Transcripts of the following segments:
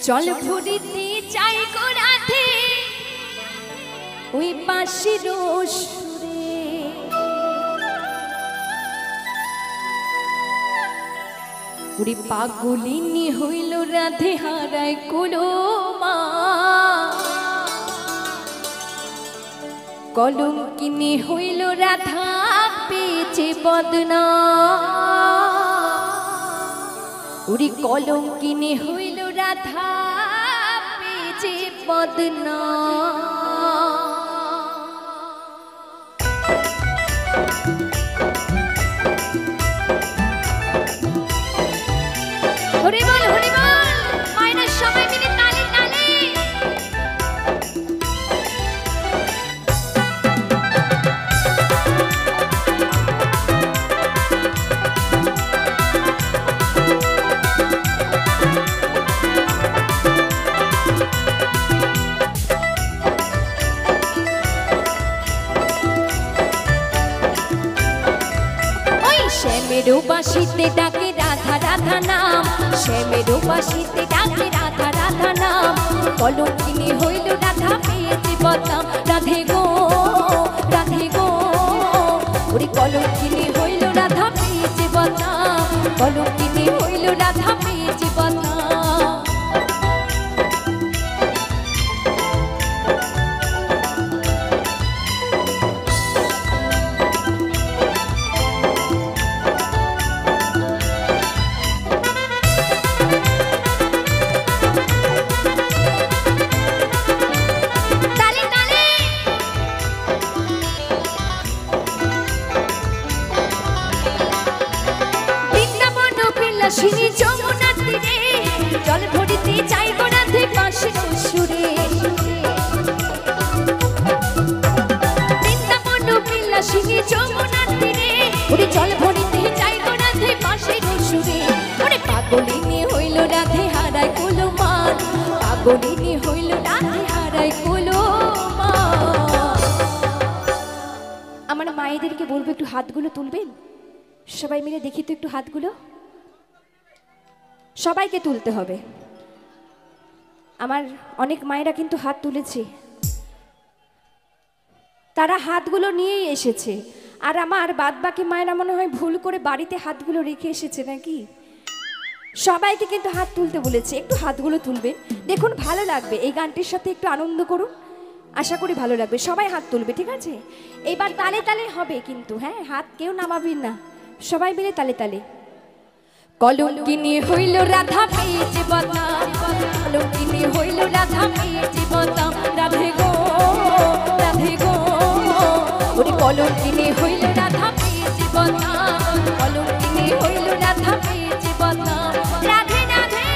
জল ভরিতে চাই গো রাধে ওই বাঁশির সুরে ওরে পাগলিনী হইল রাধে হারায় কুলমা কলঙ্কিনী হইল রাধা পেয়েছে বদনা ওরে কলঙ্কিনী হইল রাধা পেয়েছে বদনা হরি বল মায়ের সবাই মিলে তালে তালে শ্যামের বাঁশিতে ডাকে রাধা রাধা নাম শ্যামের বাঁশিতে ডাকে রাধা রাধা নাম কলঙ্কিনী হইল রাধা পেয়েছে বদনাম রাধে গো ওরে কলঙ্কিনী হইল রাধা পেয়েছে বদনাম কলঙ্কিনী হইল রাধা পেয়েছে বদনাম শিনি যমুনার তীরে জল ভরিতে চাই গো রাধে বাঁশির সুরে বৃন্দাবন বিলাসিনী যমুনার তীরে ওরে জল ভরিতে চাই গো রাধে বাঁশির সুরে ওরে পাগলিনী হইল রাধে হারায় কুলমান পাগলিনী হইল রাধে হারায় কুলমান আমার মায়েদেরকে বলবো একটু হাতগুলো তুলবেন সবাই মিলে দেখি তো একটু হাতগুলো সবাইকে তুলতে হবে আমার অনেক মায়েরা কিন্তু হাত তুলেছে তারা হাতগুলো নিয়েই এসেছে আর আমার বাদবাকি মায়েরা মনে হয় ভুল করে বাড়িতে হাতগুলো রেখে এসেছে নাকি সবাইকে কিন্তু হাত তুলতে বলেছে একটু হাতগুলো তুলবেন দেখুন ভালো লাগবে এই গানটির সাথে একটু আনন্দ করুন আশা করি ভালো লাগবে সবাই হাত তুলবে ঠিক আছে এবার তালে তালে হবে কিন্তু হ্যাঁ হাত কেউ নামাবেন না সবাই মিলে তালে তালে কলঙ্কিনী হইল রাধা পেয়েছে বদনাম কলঙ্কিনী হইল রাধা পেয়েছে বদনাম রাধে গো ওরে কলঙ্কিনী হইল রাধা পেয়েছে বদনাম কলঙ্কিনী হইল রাধা পেয়েছে বদনাম রাধে রাধে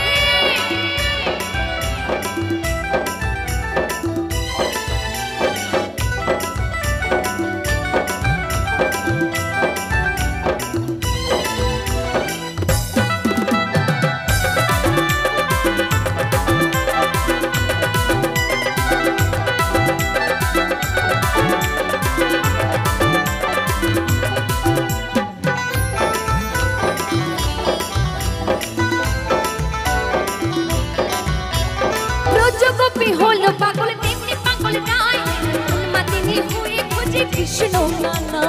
হলো পাগল তেমনি পাগল নাই উন্মাদিনী হয়ে খোঁজে কৃষ্ণ নানা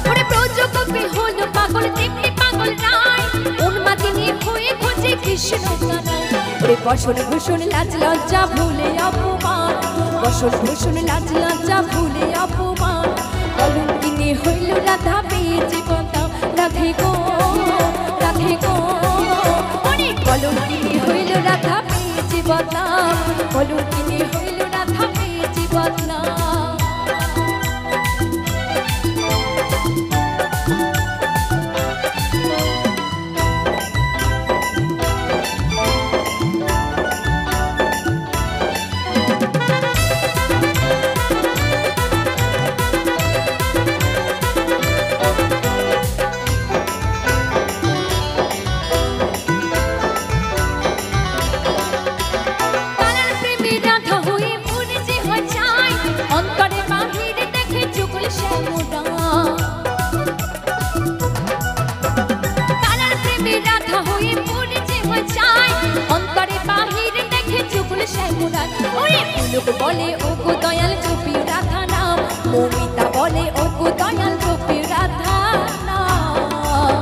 ওরে ব্রজগোপী হলো পাগল তেমনি পাগল নাই উন্মাদিনী হয়ে খোঁজে কৃষ্ণ নানা ওরে বসন ভূষণ লাজ লজ্জা ভুলে অপমান বসন ভূষণ লাজ লজ্জা ভুলে অপমান কলঙ্কিনী হইল রাধা পেয়েছে বদনাম রাধে গো ওরে কলঙ্কিনী হইল রাধা পেয়েছে বদনাম কলঙ্কিনী হইল রাধা পেয়েছে বদনাম রাধা হই শ্যামলাল। ওরে পুলক বলে ওগো দয়াল জপিও রাধা নাম, মমিতা বলে ওগো দয়াল জপিও রাধা নাম।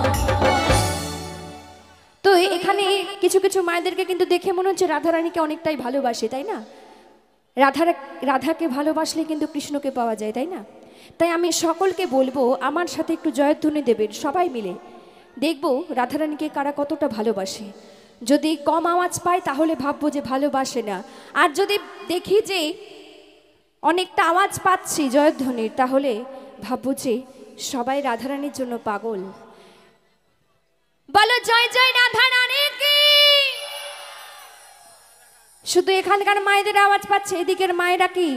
তো এখানে কিছু কিছু মায়েদেরকে কিন্তু দেখে মনে হচ্ছে রাধারানীকে অনেকটাই ভালোবাসে, তাই না? রাধাকে ভালোবাসলে কিন্তু কৃষ্ণকে পাওয়া যায়, তাই না? তাই আমি সকলকে বলবো আমার সাথে একটু জয়ধ্বনি দেবেন সবাই মিলে, দেখবো রাধারানীকে কারা কতটা ভালোবাসে। যদি কম আওয়াজ পায় তাহলে ভাববো যে ভালোবাসে না, আর যদি দেখি যে অনেকটা আওয়াজ পাচ্ছি জয়ধ্বনির তাহলে ভাববো যে সবাই রাধারানীর জন্য পাগল। বলো জয় জয় রাধারানী কি। শুধু এখানকার মায়েদের আওয়াজ পাচ্ছে, এদিকের মায়েরা কি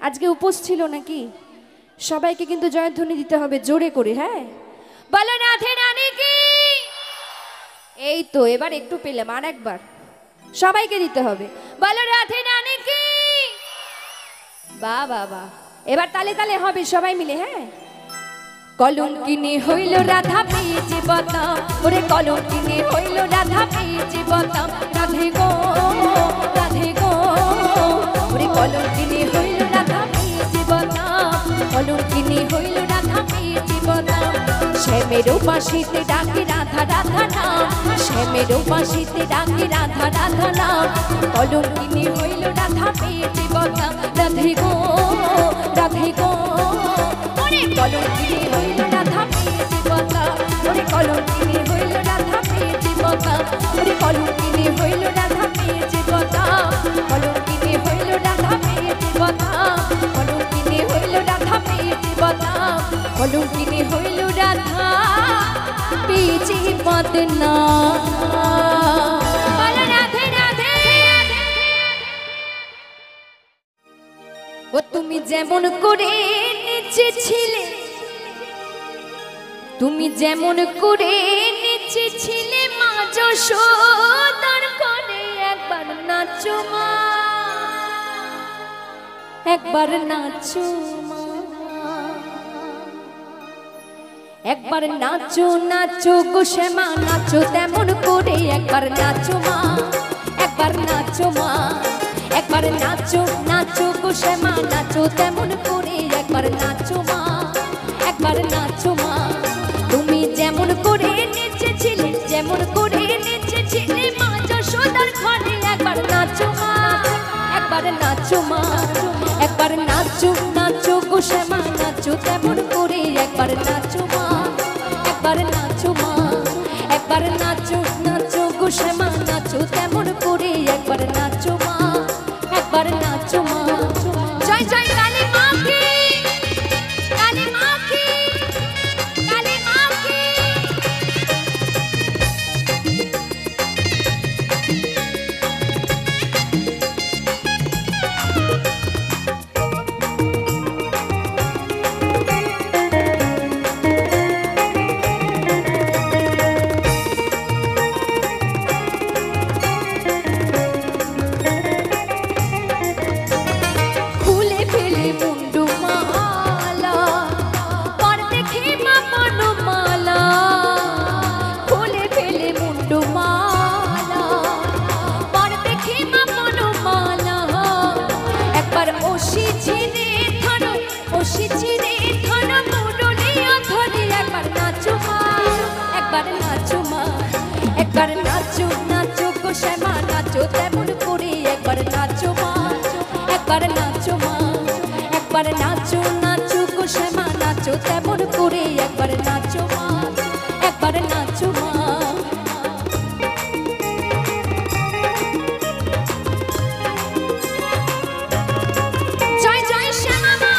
আজকে উপোস ছিল নাকি? সবাইকে কিন্তু জয়ধ্বনি দিতে হবে জোরে করে, হ্যাঁ? বলো রাধারানী কি। এই তো এবার একটু পেলাম, আর একবার সবাইকে দিতে হবে। বলো রাধারানী কি। বাহ বাহ বাহ, এবার তালে তালে হবে সবাই মিলে, হ্যাঁ? কলঙ্কিনী হইল রাধা পেয়েছে বতাম, ওরে কলঙ্কিনী হইল রাধা পেয়েছে বতাম, রাধে গো রাধে গো। ওরে কলঙ্কিনী হইল রাধা পেয়েছে বতাম, কলঙ্কিনী হইল রাধা পেয়েছে বতাম। শ্যামের উপাসিতে ডাকে রাধা রাধা নাম, শ্যামের উপাসিতে ডাকে রাধা রাধা নাম। কলঙ্কিনী হইল রাধা পেয়েছে বতাম, রাধে গো রাধে গো। ওরে কলঙ্কিনী হইল রাধা পেয়েছে বতাম, ওরে কলঙ্কিনী হইল রাধা পেয়েছে বতাম, ওরে কলঙ্কিনী হইল রাধা পেয়েছে বতাম, কলঙ্কিনী হইল রাধা পেয়েছে বতাম, কলঙ্কিনী হইল রাধা পেয়েছে বতাম, কলঙ্কিনী হইল রাধা পেয়েছে বদনাম। বলো রাধে রাধে। ও তুমি যেমন করে নেচেছিলে, তুমি যেমন করে নেচেছিলে মা যশোদার কোলে, একবার নাচো মা, একবার নাচো মা, একবার নাচো নাচো গো শ্যামা নাচো তেমন করে, একবার নাচো মা, একবার নাচো মা, একবার নাচো নাচো গো শ্যামা নাচো তেমন করে, একবার নাচো মা, একবার নাচো মা। তুমি যেমন করে নেচেছিলে, যেমন করে নেচেছিলে মা যশোদার ঘরে, একবার নাচো মা, একবার নাচো মা, একবার নাচো নাচো গো শ্যামা নাচো তেমন করে, একবার নাচো মা, একবার নাচো মা, একবার নাচো নাচো গো শ্যামা নাচো তেমন করে, একবার নাচো মা, একবার নাচো মা। জয় জয় কালী মা কি, কালী মা কি, কালী মা কি। একবার নাচো নাচো গো শ্যামা নাচো তেমন করে, একবার নাচো মা, একবার নাচো মা, একবার নাচো নাচো গো শ্যামা নাচো তেমন করে, একবার নাচো মা, একবার নাচো মা। জয় জয় শ্যামা মা।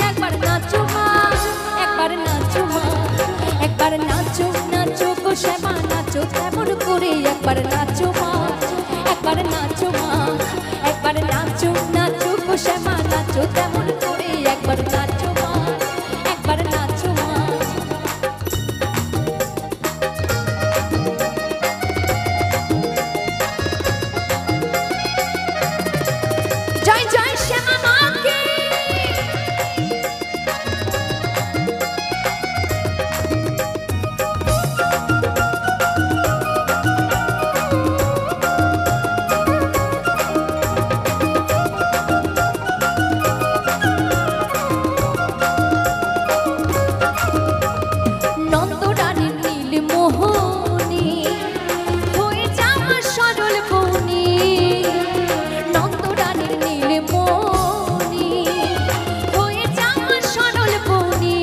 একবার নাচো মা, তেমন করে একবার নাচো মা, একবার নাচো মা, একবার নাচো নাচো গো শ্যামা নাচো তেমন করে একবার নাচো মা, একবার নাচো মা। জয় জয় শ্যামা মাকে। নন্দরানীর নীল মোহনী হয়ে যাওয়া সরল বনি, নন্দরানীর নীল মোহনী হয়ে যাওয়া সরল বনি।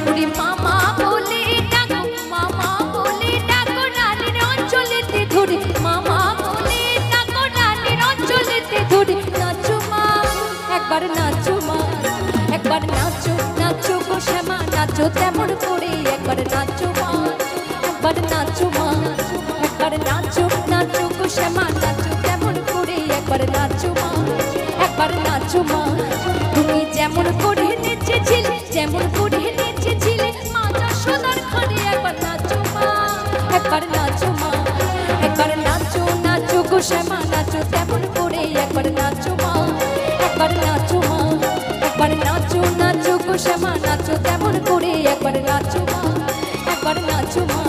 ওরে মামা বলে ডাকো, মামা বলে ডাকো রানীর অঞ্চলেতে ধরে, মামা বলে ডাকো রানীর অঞ্চলেতে ধরে। নাচো মা, একবার নাচো মা, একবার নাচো নাচো গো শ্যামা নাচো তেমন করে একবার নাচো মা, একবার নাচো মা, একবার নাচো নাচো গো শ্যামা নাচো তেমন করে একবার নাচো মা, একবার নাচো মা। তুমি যেমন করে নেচেছিলে, যেমন করে নেচেছিলে মা যশোদার ঘরে একবার নাচো মা, একবার নাচো মা, একবার নাচো নাচো গো শ্যামা নাচো তেমন করে একবার নাচো মা, একবার নাচো মা, একবার নাচো নাচো গো শ্যামা নাচো তেমন করে একবার নাচো মা, একবার নাচো মা,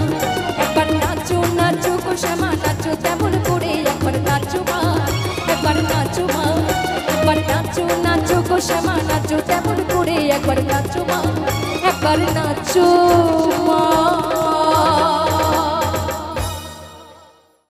একবার নাচো নাচো গো শ্যামা নাচো তেমন করে একবার নাচো মা, একবার নাচো মা, একবার নাচো নাচো গো শ্যামা নাচো তেমন করে একবার নাচো মা, একবার নাচো মা।